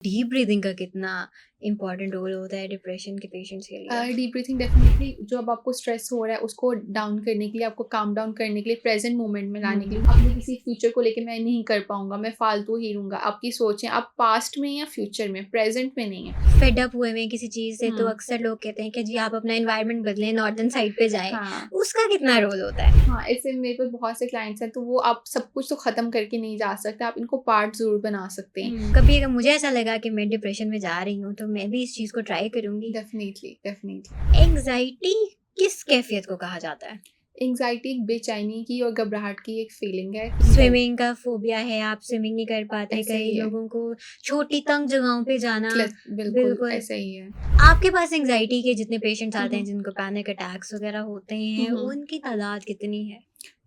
Deep breathing का कितना important role होता है डिप्रेशन के पेशेंट्स के लिए? डीप ब्रीथिंग डेफिनेटली जो अब आपको स्ट्रेस हो रहा है उसको डाउन करने के लिए, आपको काम डाउन करने के लिए, प्रेजेंट मोमेंट में लाने के लिए, अपने किसी फ्यूचर को लेके मैं नहीं कर पाऊंगा, मैं फालतू ही रहूंगा, आपकी सोचें आप पास्ट में या फ्यूचर में, प्रेजेंट में नहीं है। फेड अप हुए में किसी चीज़ से तो अक्सर लोग कहते हैं कि जी आप अपना एनवायरनमेंट बदलें, नॉर्दर्न साइड पे जाएँ। हाँ, उसका कितना रोल होता है? हाँ, ऐसे मेरे पास बहुत से क्लाइंट्स हैं, तो वो आप सब कुछ तो खत्म करके नहीं जा सकते, आप इनको पार्ट जरूर बना सकते हैं। कभी अगर मुझे ऐसा लगा कि मैं डिप्रेशन में जा रही हूँ, तो मैं भी इस चीज़ को ट्राई करूँगी। Definitely, definitely. एंग्ज़ायटी किस कैफ़ियत को कहा जाता है? एंग्जाइटी एक बेचैनी की और घबराहट की एक फीलिंग है। स्विमिंग का फ़ोबिया है, आप स्विमिंग नहीं कर पाते, ऐसा कई ही है। लोगों को छोटी तंग जगहों पे जाना। बिल्कुल बिल्कुल। ऐसा ही है। आपके पास एंग्ज़ायटी के जितने पेशेंट्स हुँ, आते हैं हुँ। जिनको पैनिक अटैक्स वग़ैरह होते हुँ, हैं, हुँ। उनकी तादाद कितनी है?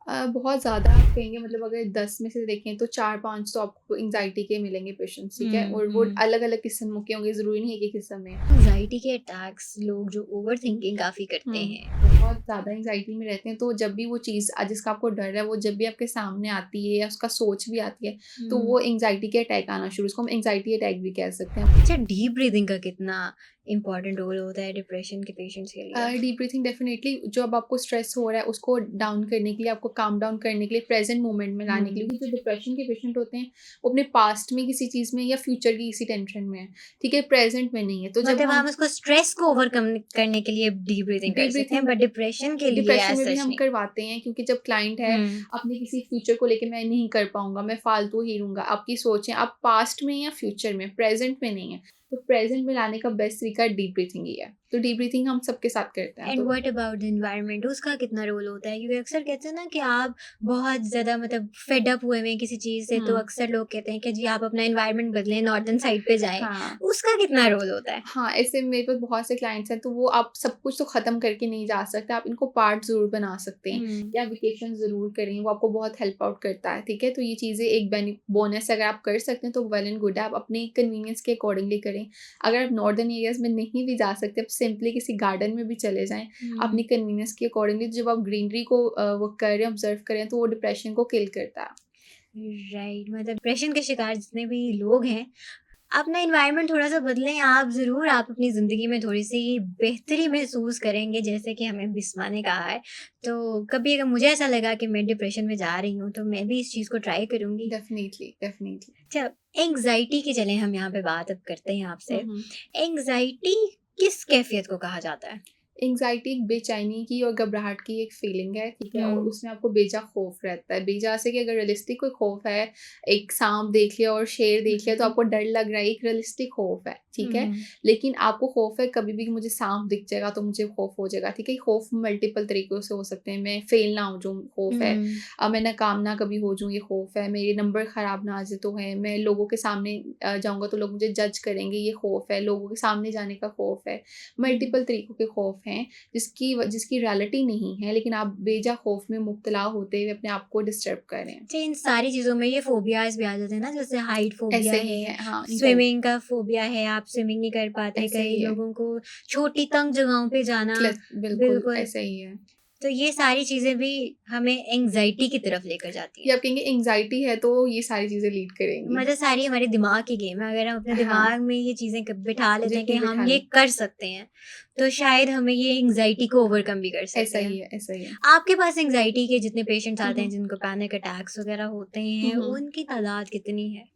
बहुत ज़्यादा आप कहेंगे, मतलब अगर 10 में से देखें तो 4-5 तो आपको एंग्जायटी के मिलेंगे पेशेंट्स, ठीक है? और वो अलग-अलग किस्म के होंगे, ज़रूरी नहीं है कि किस्म में। एंग्ज़ायटी के अटैक्स लोग जो ओवरथिंकिंग काफ़ी करते हुँ, हैं। बहुत ज़्यादा एंग्जायटी में रहते हैं, तो जब भी वो चीज़ जिसका आपको डर है, वो जब भी आपके सामने आती है या उसका सोच भी आती है, तो वो एंग्जायटी के अटैक आना शुरू, उसको हम एंग्जायटी अटैक भी कह सकते हैं। अच्छा, डीप ब्रीथिंग का कितना इम्पोर्टेंट रोल होता है डिप्रेशन के पेशेंट्स के लिए? डीप ब्रीथिंग डेफिनेटली जो अब आपको स्ट्रेस हो रहा है उसको डाउन करने के लिए, आपको काम डाउन करने के लिए, प्रेजेंट मोमेंट में लाने के लिए, क्योंकि जो डिप्रेशन के पेशेंट होते हैं वो अपने पास्ट में किसी चीज़ में या फ्यूचर की किसी टेंशन में है, ठीक है, प्रेजेंट में नहीं है। तो जब मतलब हम हम उसको स्ट्रेस को ओवरकम करने के लिए डीप ब्रीथिंग कर डीप सकते हैं, ब्रीथिंग बट डिप्रेशन के लिए डिप्रेशन एज़ में भी सच हम नहीं। करवाते हैं, क्योंकि जब क्लाइंट है हुँ। अपने किसी फ्यूचर को लेके मैं नहीं कर पाऊंगा, मैं फालतू ही रहूंगा, आपकी सोचें आप पास्ट में या फ्यूचर में, प्रेजेंट में नहीं है। तो प्रेजेंट में लाने का बेस्ट तरीका डीप ब्रीथिंग ही है। तो डीप ब्रीथिंग हम सबके साथ करते हैं। एंड तो व्हाट अबाउट द एनवायरनमेंट, उसका कितना रोल होता है? क्योंकि अक्सर कहते हैं ना कि आप बहुत ज़्यादा मतलब फेड अप हुए हैं किसी चीज़ से तो हम्म। अक्सर लोग कहते हैं कि जी आप अपना एनवायरनमेंट बदलें, नॉर्दर्न साइड पे जाएँ। हाँ, उसका कितना रोल होता है? हाँ, ऐसे मेरे पास बहुत से क्लाइंट्स हैं, तो वो आप सब कुछ तो ख़त्म करके नहीं जा सकते, आप इनको पार्ट ज़रूर बना सकते हैं हुँ। या वेकेशन ज़रूर करें, वो आपको बहुत हेल्प आउट करता है, ठीक है? तो ये चीज़ें एक बोनस अगर आप कर सकते हैं तो वेल एंड गुड है, आप अपनी कन्वीनियंस के अकॉर्डिंगली करें। अगर आप नॉर्दर्न एरियाज़ में नहीं भी जा सकते, आप सिंपली किसी गार्डन में भी चले जाएँ, अपनी कन्वीनियंस के अकॉर्डिंगली, जब आप ग्रीनरी को वो कर रहे हैं, ऑब्ज़र्व करें, तो वो डिप्रेशन को किल करता है। राइट, मतलब डिप्रेशन के शिकार जितने भी लोग हैं, अपना एनवायरनमेंट थोड़ा-सा बदलें आप ज़रूर, आप अपनी ज़िंदगी में थोड़ी-सी बेहतरी महसूस करेंगे, जैसे कि हमें बिस्मा ने कहा है। तो कभी अगर मुझे ऐसा लगा कि मैं डिप्रेशन में जा रही हूँ, तो मैं भी इस चीज़ को ट्राई करूँगी। Definitely, definitely. अच्छा, एंग्ज़ायटी की चलें हम यहाँ पे बात अब करते हैं हुँ, आपसे। हुँ। एंग्ज़ायटी किस कैफ़ियत को कहा जाता है? एंग्जायटी एक बेचैनी की और घबराहट की एक फीलिंग है, ठीक है? और हुँ। उसमें आपको बेजा खौफ रहता है। बेजा से कि अगर रियलिस्टिक कोई खौफ है, एक सांप देख लिया और शेर देख लिया तो आपको डर लग रहा है, एक रियलिस्टिक खौफ है, ठीक है? हुँ। लेकिन आपको खौफ है कभी भी कि मुझे सांप दिख जाएगा तो मुझे खौफ हो जाएगा, ठीक है? खौफ मल्टीपल तरीकों से हो सकते हैं। मैं फेल ना हो जाऊँ, खौफ है। हुँ। मैं नाकाम ना कभी हो जाऊँ, ये खौफ है। मेरे नंबर खराब ना आ जाए तो है। मैं लोगों के सामने जाऊँगा तो लोग मुझे जज करेंगे, ये खौफ है। लोगों के सामने जाने का खौफ है। हुँ। मल्टीपल तरीकों के खौफ हैं। जिसकी रियलिटी नहीं है, लेकिन आप बेजा खौफ में मुब्तला होते हुए अपने आप को डिस्टर्ब कर रहे हैं। अच्छा, इन सारी चीज़ों में ये फ़ोबियाज़ भी आ जाते हैं ना, जैसे हाइट फ़ोबिया ऐसे ही है, है, हाँ, एंग्ज़ायटी स्विमिंग का फ़ोबिया है, आप स्विमिंग नहीं कर पाते, ऐसे कई ही है। लोगों को छोटी तंग जगहों पे जाना। बिल्कुल बिल्कुल। ऐसे ही है। तो ये सारी चीज़ें भी हमें एंग्ज़ायटी की तरफ लेकर जाती ये हैं। आप कहेंगे एंग्ज़ायटी है तो ये सारी चीज़ें लीड करेंगी। मतलब सारी हमारे दिमाग की गेम है, अगर हम अपने हाँ, दिमाग में ये चीज़ें बिठा लेते हैं कि यकीन हम बिठा ये लें। कर सकते हैं, तो शायद हमें ये एंग्ज़ायटी को ओवरकम भी कर सकते ऐसा हैं। ही है, ऐसा ही है। आपके पास एंग्ज़ायटी के जितने पेशेंट्स हुँ, आते हैं हुँ। जिनको पैनिक अटैक्स वग़ैरह होते हुँ, हैं, हुँ। उनकी तादाद कितनी है?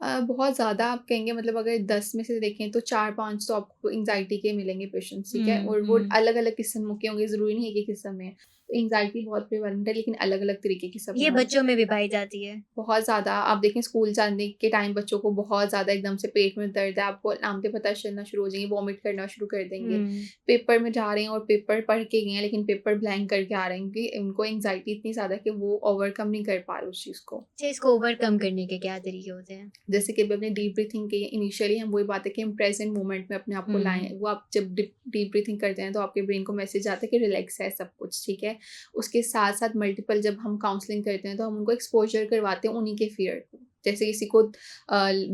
बहुत ज़्यादा आप कहेंगे, मतलब अगर 10 में से देखें तो 4-5 तो आपको एंग्ज़ायटी के मिलेंगे पेशेंट्स, ठीक है? और वो अलग-अलग किस्म के होंगे, ज़रूरी नहीं है कि किस्म में है। तो एंग्ज़ायटी बहुत प्रिवेलेंट है, लेकिन अलग-अलग तरीके की ये सबमें होगी। बच्चों में भी पाई जाती है। बहुत ज़्यादा आप देखें, स्कूल जाने के टाइम बच्चों को बहुत ज़्यादा एकदम से पेट में दर्द है, आपको नाम पे पता चलना शुरू हो जाएँगे, वॉमिट करना शुरू कर देंगे। हुँ। पेपर में जा रहे हैं और पेपर पढ़ के गए हैं, लेकिन पेपर ब्लैंक करके आ रहे हैं, क्योंकि उनको एंग्ज़ायटी इतनी ज़्यादा है कि वो ओवरकम नहीं कर पा रहे उस चीज़ को। अच्छा, इसको ओवरकम करने के क्या तरीके होते हैं? जैसे कि अभी हमने डीप ब्रीथिंग की, इनिशियली हम वही बात है कि हम प्रेज़ेंट मोमेंट में अपने आप को लाएँ। हुँ। वो आप जब डीप ब्रीथिंग करते हैं तो आपके ब्रेन को मैसेज आता है कि रिलैक्स है सब कुछ, ठीक है? उसके साथ-साथ मल्टीपल जब हम काउंसलिंग करते हैं तो हम उनको एक्सपोज़र करवाते हैं उन्हीं के फ़ियर को, जैसे किसी को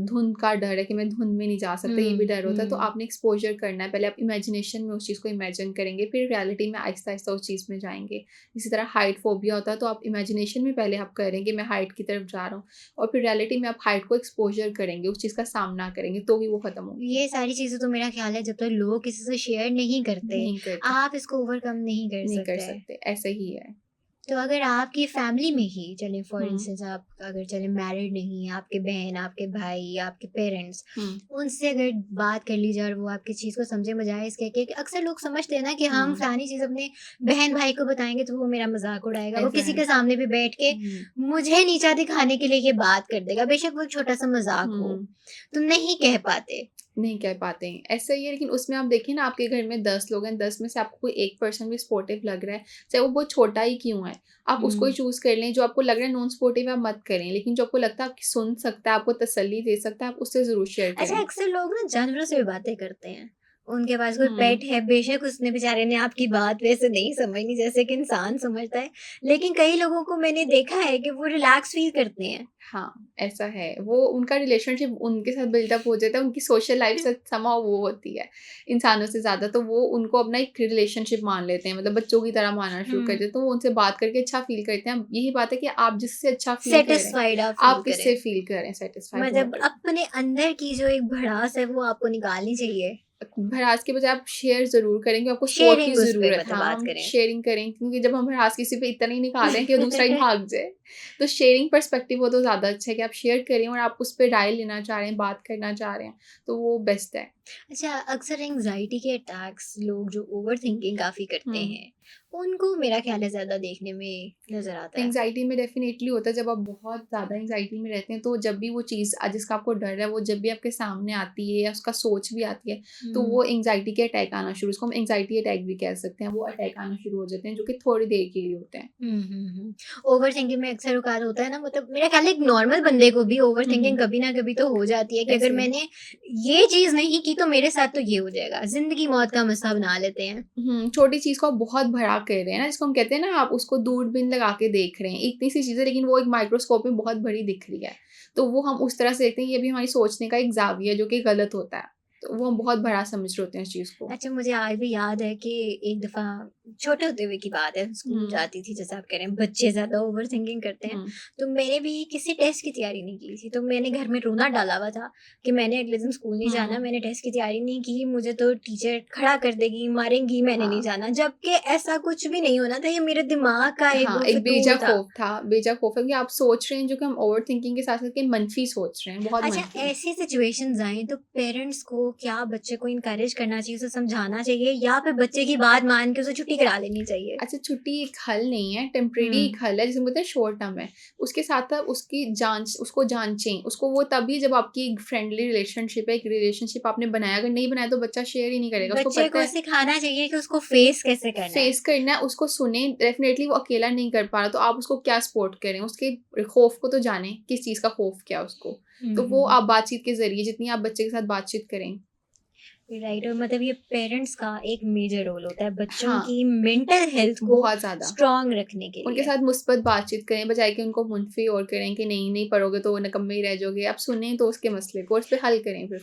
धुंध का डर है कि मैं धुंध में नहीं जा सकता, ये भी डर होता है, तो आपने एक्सपोजर करना है। पहले आप इमेजिनेशन में उस चीज़ को इमेजिन करेंगे, फिर रियलिटी में आहिस्ता-आहिस्ता उस चीज़ में जाएँगे। इसी तरह हाइट फ़ोबिया होता है, तो आप इमेजिनेशन में पहले आप करेंगे मैं हाइट की तरफ जा रहा हूँ, और फिर रियलिटी में आप हाइट को एक्सपोजर करेंगे, उस चीज़ का सामना करेंगे, तो ही वो खत्म होगी। ये सारी चीज़ें तो मेरा ख़्याल है जब तक लोग किसी से शेयर नहीं करते, नहीं करते, आप इसको ओवरकम नहीं कर नहीं कर सकते। सकते, ऐसा ही है। तो अगर आपकी फैमिली में ही चलें फॉर हुँ, इंस्टेंस आप अगर चलें मैरिड नहीं हैं, आपके बहन, आपके भाई, आपके पेरेंट्स, हुँ, उनसे अगर बात कर ली जाए और वो आपकी चीज़ को समझे बजाय इसके कि अक्सर लोग समझते हैं ना कि हम हुँ, फलानी चीज़ अपने बहन-भाई को बताएँगे तो वो मेरा मज़ाक उड़ाएगा। वो ऐसा किसी है। के सामने भी बैठ के हुँ, मुझे नीचा दिखाने के लिए ये बात कर देगा, बेशक वो एक छोटा-सा मज़ाक हो। हुँ। तो नहीं कह पाते। नहीं कह पाते हैं, ऐसा ही है। लेकिन उसमें आप देखिए ना, आपके घर में 10 लोग हैं, 10 में से आपको कोई एक पर्सन भी सपोर्टिव लग रहा है, चाहे वो बहुत छोटा ही क्यों है, आप उसको ही हुँ। चूज़ कर लें। जो आपको लग रहा है नॉन सपोर्टिव है, आप मत करें, लेकिन जो आपको लगता है आपकी सुन सकता है, आपको तसल्ली दे सकता है, आप उससे ज़रूर शेयर अच्छा, करें। अक्सर लोग ना जानवरों से भी बातें करते हैं। उनके पास कोई हुँ, पेट है, बेशक उसने बेचारे ने आपकी बात वैसे नहीं समझनी जैसे कि इंसान समझता है, लेकिन कई लोगों को मैंने देखा है कि वो रिलैक्स फ़ील करते हैं। हाँ, ऐसा है। वो उनका रिलेशनशिप उनके साथ बिल्डअप हो जाता है, उनकी सोशल लाइफ़ से समहाउ वो होती है, इंसानों से ज़्यादा, तो वो उनको अपना एक रिलेशनशिप मान लेते हैं, मतलब बच्चों की तरह मानना शुरू कर हुँ, देते हैं, तो वो उनसे बात करके अच्छा फ़ील करते हैं। यही बात है कि आप जिससे अच्छा फ़ील कर रहे हैं, सैटिस्फाइड आप फ़ील आप किससे करें। फ़ील कर रहे हैं सैटिस्फाई, मतलब बहुत अपने अंदर की जो एक भड़ास है वो आपको निकालनी चाहिए। भड़ास के बजाय आप शेयर ज़रूर करें कि आपको सपोर्ट की शेयरिंग उस पे ज़रूरत है। मतलब हाँ, बात हम करें। शेयरिंग करें, क्योंकि जब हम भड़ास किसी पे इतना ही निकाल रहे हैं कि वो दूसरा ही भाग जाए, तो शेयरिंग पर्सपेक्टिव हो तो ज़्यादा अच्छा है कि आप शेयर करें और आप उस पे राय लेना चाह रहे हैं, बात करना चाह रहे हैं, तो वो बेस्ट है। अच्छा, अक्सर एंग्ज़ायटी के अटैक्स लोग जो ओवरथिंकिंग काफ़ी करते हुँ। हैं, उनको मेरा ख़्याल है ज़्यादा देखने में नज़र आता है। एंग्ज़ायटी में डेफ़िनेटली होता है। जब आप बहुत ज़्यादा एंग्ज़ायटी में रहते हैं, तो जब भी वो चीज़ जिसका आपको डर है, वो जब भी आपके सामने आती है या उसका सोच भी आती है, तो हुँ। वो एंग्ज़ायटी के अटैक आना शुरू, उसको हम एंग्ज़ायटी अटैक भी कह सकते हैं। वो अटैक आना शुरू हो जाते हैं, जो कि थोड़ी देर के लिए होते हैं। ओवरथिंकिंग में अक्सर औकात होता है ना मतलब मेरा ख़्याल है एक नॉर्मल बंदे को भी हुँ, ओवरथिंकिंग हुँ। कभी ना कभी तो हो जाती है कि अगर ऐसे मैंने ये चीज़ नहीं की तो मेरे साथ तो ये हो जाएगा। ज़िंदगी मौत का मसला बना लेते हैं। छोटी चीज़ को आप बहुत बड़ा कर रहे हैं ना, जिसको हम कहते हैं ना, आप उसको दूरबीन लगा के देख रहे हैं। इतनी सी चीज़ है, लेकिन वो एक माइक्रोस्कोप में बहुत बड़ी दिख रही है। तो वो हम उस तरह से देखते हैं, ये भी हमारी सोचने का एक ज़ाविया है, जो कि गलत होता है। तो वो हम बहुत बड़ा समझ रहे होते हैं इस चीज़ को। अच्छा, मुझे आज भी याद है कि एक दफ़ा छोटे होते हुए की बात है, स्कूल हुँ, जाती थी जैसे आप कह रहे हैं बच्चे ज़्यादा ओवरथिंकिंग करते हैं। हुँ। तो मैंने भी किसी टेस्ट की तैयारी नहीं की थी, तो मैंने घर में रोना डाला हुआ था कि मैंने अगले दिन स्कूल नहीं जाना, हुँ, मैंने टेस्ट की तैयारी नहीं की, मुझे तो टीचर खड़ा कर देगी, मारेंगी, मैंने नहीं हाँ। जाना। जबकि ऐसा कुछ भी नहीं होना था, ये मेरे दिमाग का एक हाँ, एक बेजा फ़ितूर था। खौफ था, बेजा खौफ है कि आप सोच रहे हैं, जो कि हम ओवरथिंकिंग के साथ-साथ कि मनफ़ी सोच रहे हैं, बहुत अच्छा, मनफ़ी। ऐसी सिचुएशंस आएँ तो पेरेंट्स को क्या बच्चे को एनकरेज करना चाहिए, उसे समझाना चाहिए या फिर बच्चे की बात मान के उसे छुट्टी करा देनी चाहिए? अच्छा, छुट्टी एक हल नहीं है, टेम्परेरी हुँ। एक हल है, जिसे हम बोलते हैं शॉर्ट टर्म है। उसके साथ आप उसकी जाँच, उसको जाँचें, उसको वो तभी जब आपकी एक फ्रेंडली रिलेशनशिप है, एक रिलेशनशिप आपने बनाया, अगर नहीं बनाया तो बच्चा शेयर ही नहीं करेगा, उसको बच्चे पता को है सिखाना चाहिए कि उसको फेस कैसे करना है। फेस करना है, उसको सुनें, डेफ़िनेटली वो अकेला नहीं कर पा रहा, तो आप उसको क्या सपोर्ट करें, उसके खौफ को तो जानें, किस चीज़ का खौफ क्या है उसको। हुँ, तो हुँ, वो हुँ। आप बातचीत के ज़रिए, जितनी आप बच्चे के साथ बातचीत करें। राइट और मतलब ये पेरेंट्स का एक मेजर रोल होता है बच्चों हाँ, की मेंटल हेल्थ को बहुत ज़्यादा। स्ट्रॉन्ग रखने के उनके लिए। साथ मुस्बत बातचीत करें, बजाए कि उनको मुनफ़ी और करें कि नहीं, नहीं पढ़ोगे तो निकम्मे ही रह जाओगे। आप सुनें तो उसके मसले को और उस पे हल करें फिर।